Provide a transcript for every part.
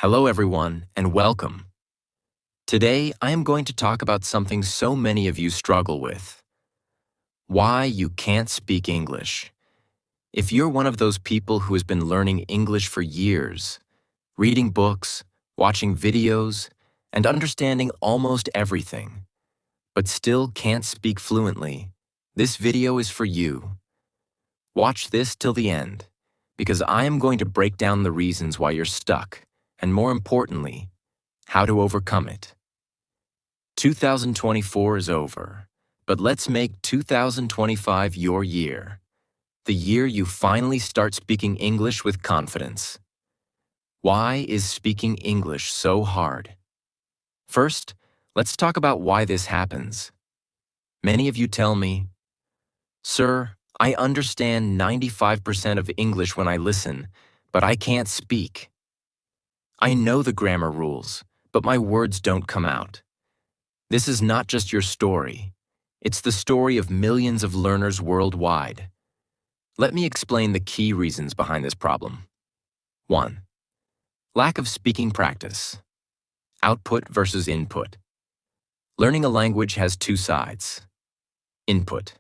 Hello everyone, and welcome. Today, I am going to talk about something so many of you struggle with. Why you can't speak English. If you're one of those people who has been learning English for years, reading books, watching videos, and understanding almost everything, but still can't speak fluently, this video is for you. Watch this till the end, because I am going to break down the reasons why you're stuck, and more importantly, how to overcome it. 2024 is over, but let's make 2025 your year. The year you finally start speaking English with confidence. Why is speaking English so hard? First, let's talk about why this happens. Many of you tell me, "Sir, I understand 95% of English when I listen, but I can't speak. I know the grammar rules, but my words don't come out." This is not just your story. It's the story of millions of learners worldwide. Let me explain the key reasons behind this problem. 1. Lack of speaking practice. Output versus input. Learning a language has two sides. Input.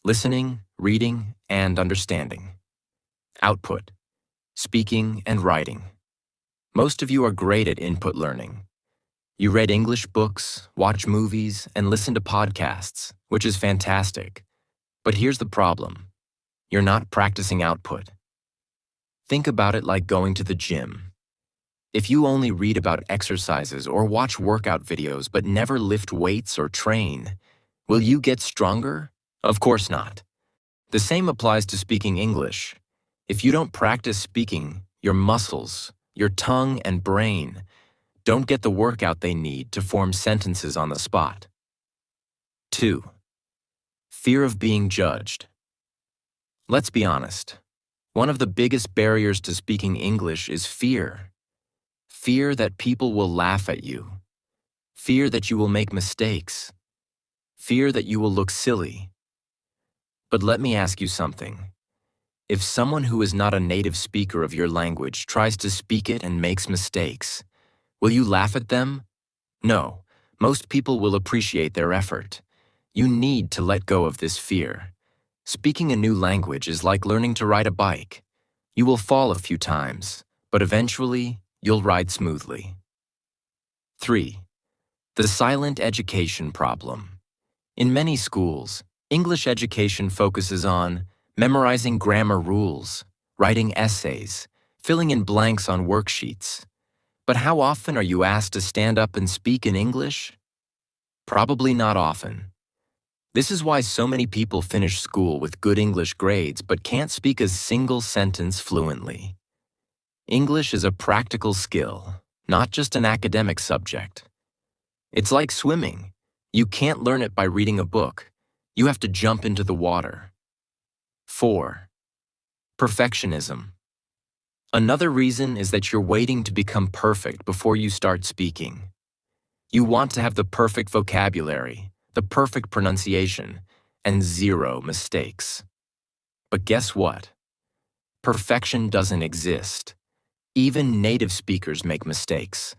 Listening, reading, and understanding. Output. Speaking and writing. Most of you are great at input learning. You read English books, watch movies, and listen to podcasts, which is fantastic. But here's the problem. You're not practicing output. Think about it like going to the gym. If you only read about exercises or watch workout videos but never lift weights or train, will you get stronger? Of course not. The same applies to speaking English. If you don't practice speaking, your muscles, your tongue and brain don't get the workout they need to form sentences on the spot. 2. Fear of being judged. Let's be honest. One of the biggest barriers to speaking English is fear. Fear that people will laugh at you. Fear that you will make mistakes. Fear that you will look silly. But let me ask you something. If someone who is not a native speaker of your language tries to speak it and makes mistakes, will you laugh at them? No, most people will appreciate their effort. You need to let go of this fear. Speaking a new language is like learning to ride a bike. You will fall a few times, but eventually, you'll ride smoothly. 3. The silent education problem. In many schools, English education focuses on memorizing grammar rules, writing essays, filling in blanks on worksheets. But how often are you asked to stand up and speak in English? Probably not often. This is why so many people finish school with good English grades but can't speak a single sentence fluently. English is a practical skill, not just an academic subject. It's like swimming. You can't learn it by reading a book. You have to jump into the water. 4. Perfectionism. Another reason is that you're waiting to become perfect before you start speaking. You want to have the perfect vocabulary, the perfect pronunciation, and zero mistakes. But guess what? Perfection doesn't exist. Even native speakers make mistakes.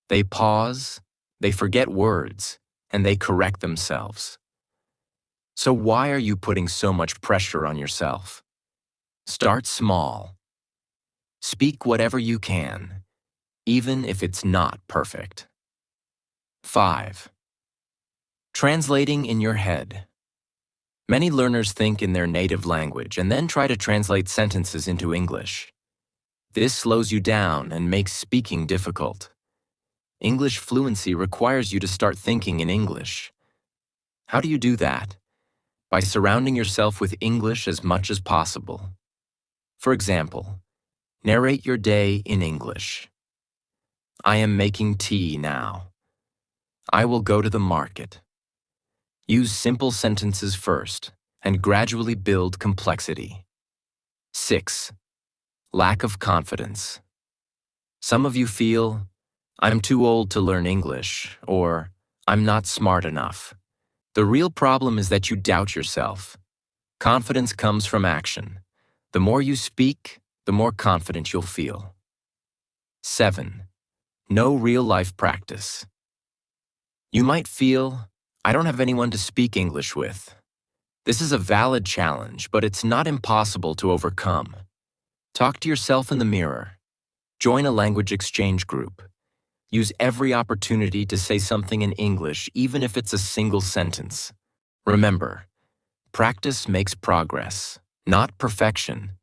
They pause, they forget words, and they correct themselves. So why are you putting so much pressure on yourself? Start small. Speak whatever you can, even if it's not perfect. 5. Translating in your head. Many learners think in their native language and then try to translate sentences into English. This slows you down and makes speaking difficult. English fluency requires you to start thinking in English. How do you do that? By surrounding yourself with English as much as possible. For example, narrate your day in English. I am making tea now. I will go to the market. Use simple sentences first and gradually build complexity. 6. Lack of confidence. Some of you feel, I'm too old to learn English, or I'm not smart enough. The real problem is that you doubt yourself. Confidence comes from action. The more you speak, the more confident you'll feel. 7. No real-life practice. You might feel, I don't have anyone to speak English with. This is a valid challenge, but it's not impossible to overcome. Talk to yourself in the mirror. Join a language exchange group. Use every opportunity to say something in English, even if it's a single sentence. Remember, practice makes progress, not perfection,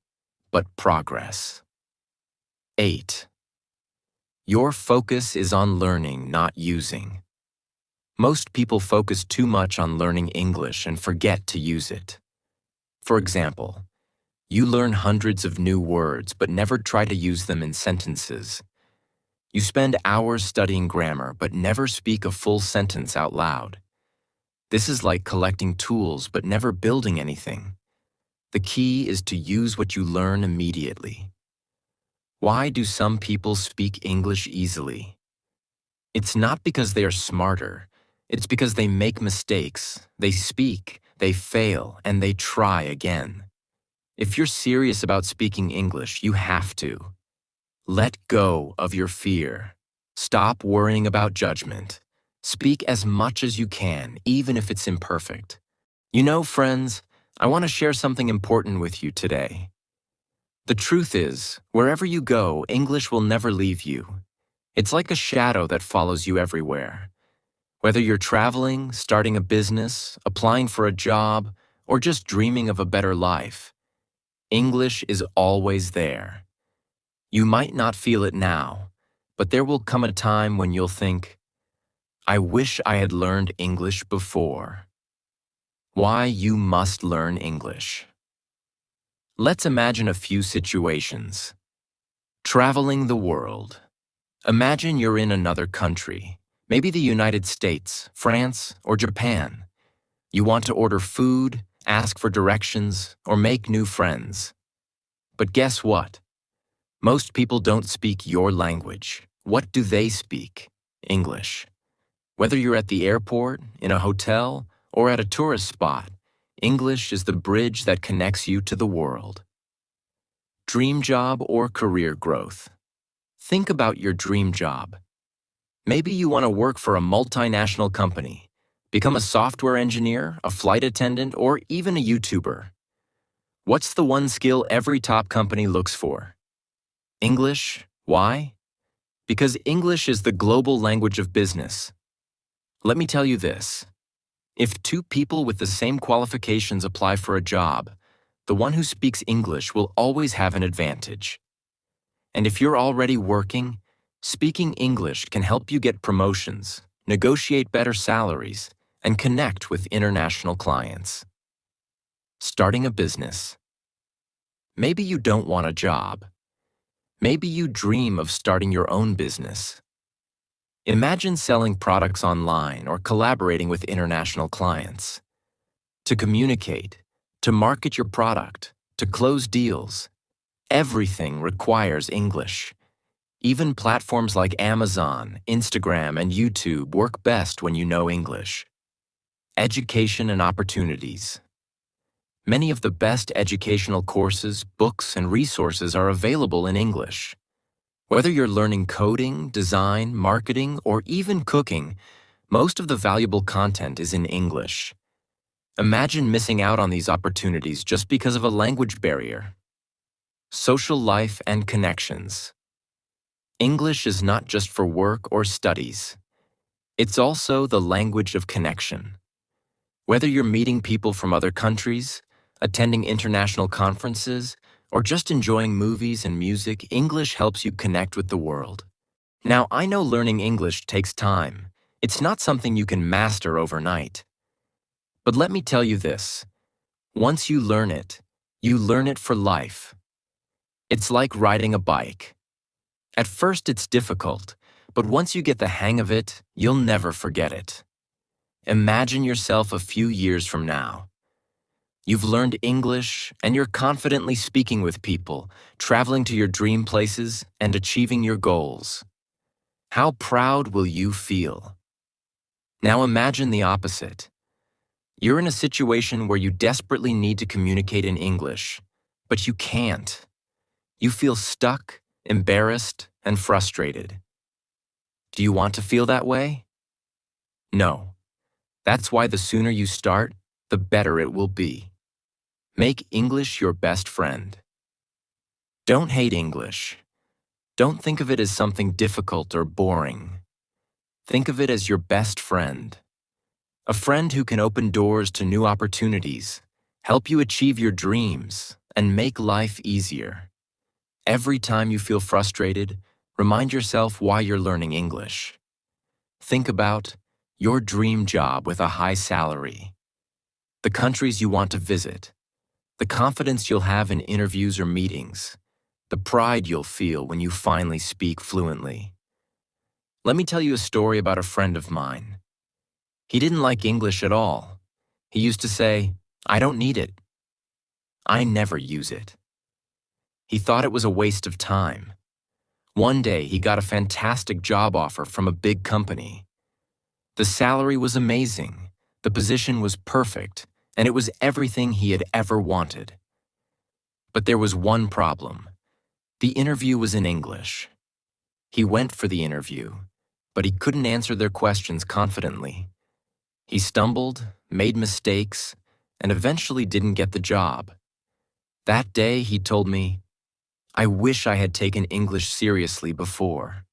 but progress. 8. Your focus is on learning, not using. Most people focus too much on learning English and forget to use it. For example, you learn hundreds of new words but never try to use them in sentences. You spend hours studying grammar but never speak a full sentence out loud. This is like collecting tools but never building anything. The key is to use what you learn immediately. Why do some people speak English easily? It's not because they are smarter. It's because they make mistakes, they speak, they fail, and they try again. If you're serious about speaking English, you have to. Let go of your fear. Stop worrying about judgment. Speak as much as you can, even if it's imperfect. You know, friends, I want to share something important with you today. The truth is, wherever you go, English will never leave you. It's like a shadow that follows you everywhere. Whether you're traveling, starting a business, applying for a job, or just dreaming of a better life, English is always there. You might not feel it now, but there will come a time when you'll think, I wish I had learned English before. Why you must learn English. Let's imagine a few situations. Traveling the world. Imagine you're in another country, maybe the United States, France, or Japan. You want to order food, ask for directions, or make new friends. But guess what? Most people don't speak your language. What do they speak? English. Whether you're at the airport, in a hotel, or at a tourist spot, English is the bridge that connects you to the world. Dream job or career growth. Think about your dream job. Maybe you want to work for a multinational company, become a software engineer, a flight attendant, or even a YouTuber. What's the one skill every top company looks for? English. Why? Because English is the global language of business. Let me tell you this. If two people with the same qualifications apply for a job, the one who speaks English will always have an advantage. And if you're already working, speaking English can help you get promotions, negotiate better salaries, and connect with international clients. Starting a business. Maybe you don't want a job. Maybe you dream of starting your own business. Imagine selling products online or collaborating with international clients. To communicate, to market your product, to close deals, everything requires English. Even platforms like Amazon, Instagram, and YouTube work best when you know English. Education and opportunities. Many of the best educational courses, books, and resources are available in English. Whether you're learning coding, design, marketing, or even cooking, most of the valuable content is in English. Imagine missing out on these opportunities just because of a language barrier. Social life and connections. English is not just for work or studies. It's also the language of connection. Whether you're meeting people from other countries, attending international conferences, or just enjoying movies and music, English helps you connect with the world. Now, I know learning English takes time. It's not something you can master overnight. But let me tell you this. Once you learn it for life. It's like riding a bike. At first, it's difficult, but once you get the hang of it, you'll never forget it. Imagine yourself a few years from now. You've learned English, and you're confidently speaking with people, traveling to your dream places, and achieving your goals. How proud will you feel? Now imagine the opposite. You're in a situation where you desperately need to communicate in English, but you can't. You feel stuck, embarrassed, and frustrated. Do you want to feel that way? No. That's why the sooner you start, the better it will be. Make English your best friend. Don't hate English. Don't think of it as something difficult or boring. Think of it as your best friend. A friend who can open doors to new opportunities, help you achieve your dreams, and make life easier. Every time you feel frustrated, remind yourself why you're learning English. Think about your dream job with a high salary, the countries you want to visit, the confidence you'll have in interviews or meetings, the pride you'll feel when you finally speak fluently. Let me tell you a story about a friend of mine. He didn't like English at all. He used to say, "I don't need it. I never use it." He thought it was a waste of time. One day, he got a fantastic job offer from a big company. The salary was amazing, the position was perfect, and it was everything he had ever wanted. But there was one problem. The interview was in English. He went for the interview, but he couldn't answer their questions confidently. He stumbled, made mistakes, and eventually didn't get the job. That day, he told me, "I wish I had taken English seriously before.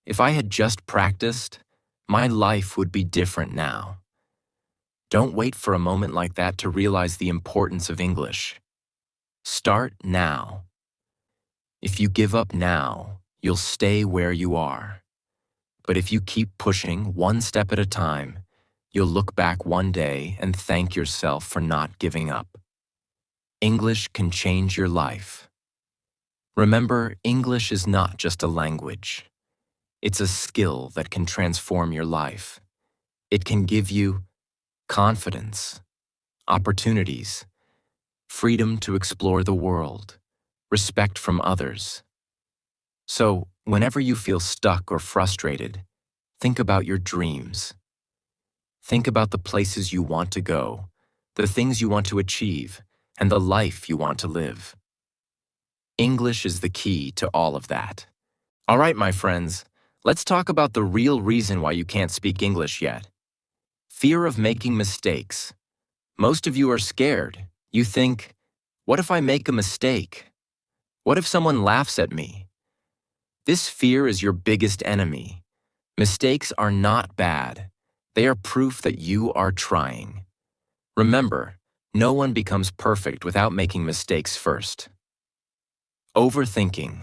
If I had just practiced, my life would be different now." Don't wait for a moment like that to realize the importance of English. Start now. If you give up now, you'll stay where you are. But if you keep pushing one step at a time, you'll look back one day and thank yourself for not giving up. English can change your life. Remember, English is not just a language. It's a skill that can transform your life. It can give you confidence, opportunities, freedom to explore the world, respect from others. So, whenever you feel stuck or frustrated, think about your dreams. Think about the places you want to go, the things you want to achieve, and the life you want to live. English is the key to all of that. All right, my friends, let's talk about the real reason why you can't speak English yet. Fear of making mistakes. Most of you are scared. You think, what if I make a mistake? What if someone laughs at me? This fear is your biggest enemy. Mistakes are not bad. They are proof that you are trying. Remember, no one becomes perfect without making mistakes first. Overthinking.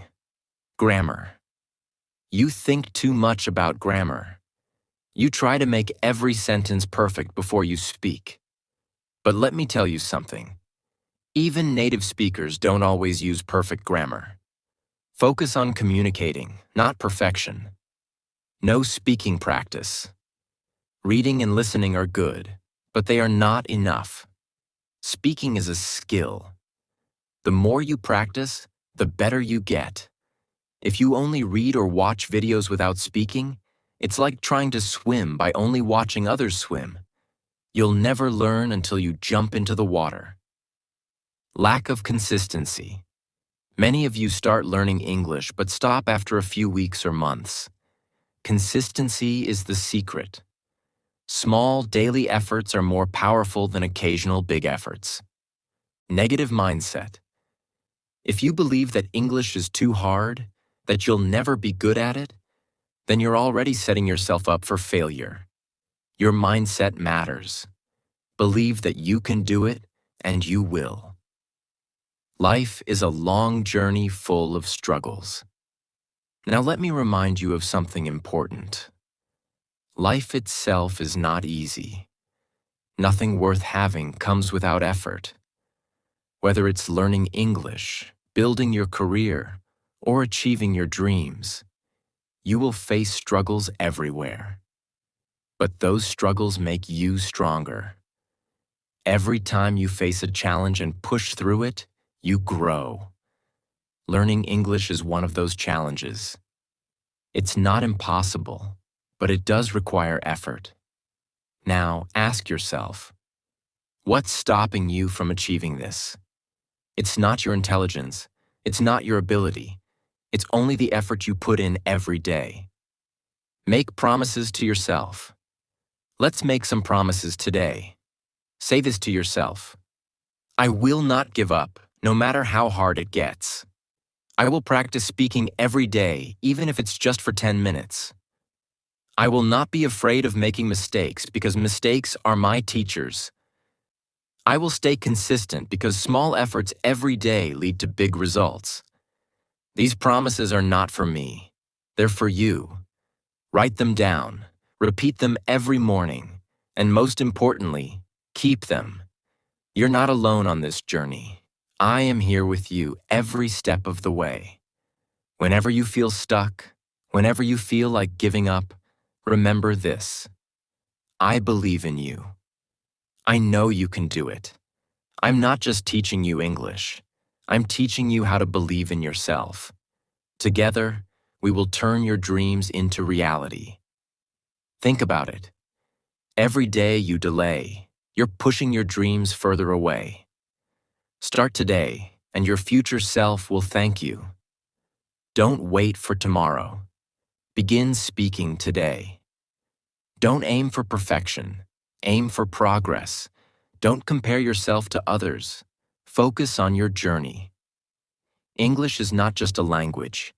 Grammar. You think too much about grammar. You try to make every sentence perfect before you speak. But let me tell you something. Even native speakers don't always use perfect grammar. Focus on communicating, not perfection. No speaking practice. Reading and listening are good, but they are not enough. Speaking is a skill. The more you practice, the better you get. If you only read or watch videos without speaking, it's like trying to swim by only watching others swim. You'll never learn until you jump into the water. Lack of consistency. Many of you start learning English but stop after a few weeks or months. Consistency is the secret. Small daily efforts are more powerful than occasional big efforts. Negative mindset. If you believe that English is too hard, that you'll never be good at it, then you're already setting yourself up for failure. Your mindset matters. Believe that you can do it, and you will. Life is a long journey full of struggles. Now let me remind you of something important. Life itself is not easy. Nothing worth having comes without effort. Whether it's learning English, building your career, or achieving your dreams, you will face struggles everywhere. But those struggles make you stronger. Every time you face a challenge and push through it, you grow. Learning English is one of those challenges. It's not impossible, but it does require effort. Now, ask yourself, what's stopping you from achieving this? It's not your intelligence. It's not your ability. It's only the effort you put in every day. Make promises to yourself. Let's make some promises today. Say this to yourself. I will not give up, no matter how hard it gets. I will practice speaking every day, even if it's just for 10 minutes. I will not be afraid of making mistakes because mistakes are my teachers. I will stay consistent because small efforts every day lead to big results. These promises are not for me. They're for you. Write them down, repeat them every morning, and most importantly, keep them. You're not alone on this journey. I am here with you every step of the way. Whenever you feel stuck, whenever you feel like giving up, remember this. I believe in you. I know you can do it. I'm not just teaching you English. I'm teaching you how to believe in yourself. Together, we will turn your dreams into reality. Think about it. Every day you delay, you're pushing your dreams further away. Start today, and your future self will thank you. Don't wait for tomorrow. Begin speaking today. Don't aim for perfection. Aim for progress. Don't compare yourself to others. Focus on your journey. English is not just a language.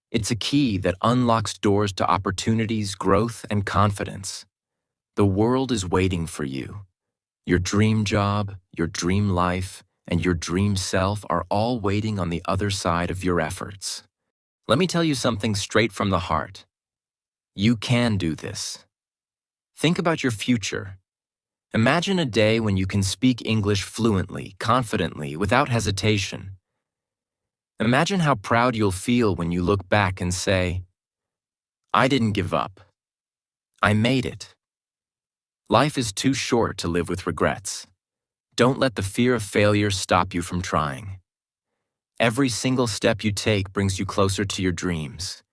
It's a key that unlocks doors to opportunities, growth, and confidence. The world is waiting for you. Your dream job, your dream life, and your dream self are all waiting on the other side of your efforts. Let me tell you something straight from the heart. You can do this. Think about your future. Imagine a day when you can speak English fluently, confidently, without hesitation. Imagine how proud you'll feel when you look back and say, I didn't give up. I made it. Life is too short to live with regrets. Don't let the fear of failure stop you from trying. Every single step you take brings you closer to your dreams.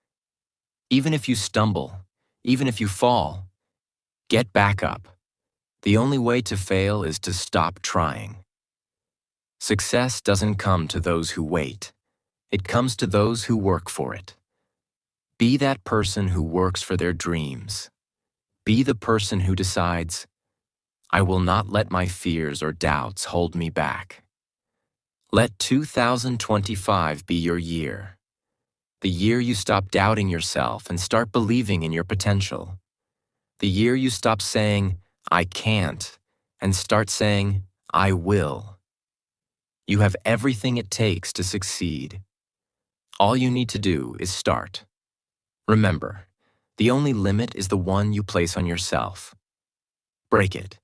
Even if you stumble, even if you fall, get back up. The only way to fail is to stop trying. Success doesn't come to those who wait. It comes to those who work for it. Be that person who works for their dreams. Be the person who decides, I will not let my fears or doubts hold me back. Let 2025 be your year. The year you stop doubting yourself and start believing in your potential. The year you stop saying, I can't, and start saying, I will. You have everything it takes to succeed. All you need to do is start. Remember, the only limit is the one you place on yourself. Break it.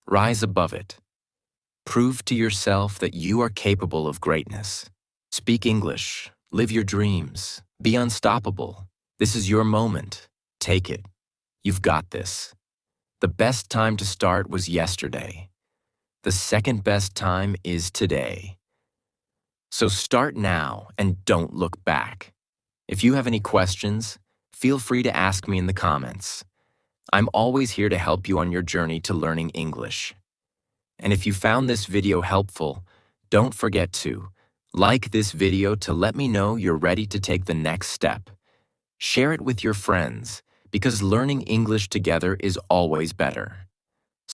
Rise above it. Prove to yourself that you are capable of greatness. Speak English. Live your dreams. Be unstoppable. This is your moment. Take it. You've got this. The best time to start was yesterday. The second best time is today. So start now and don't look back. If you have any questions, feel free to ask me in the comments. I'm always here to help you on your journey to learning English. And if you found this video helpful, don't forget to like this video to let me know you're ready to take the next step. Share it with your friends, because learning English together is always better.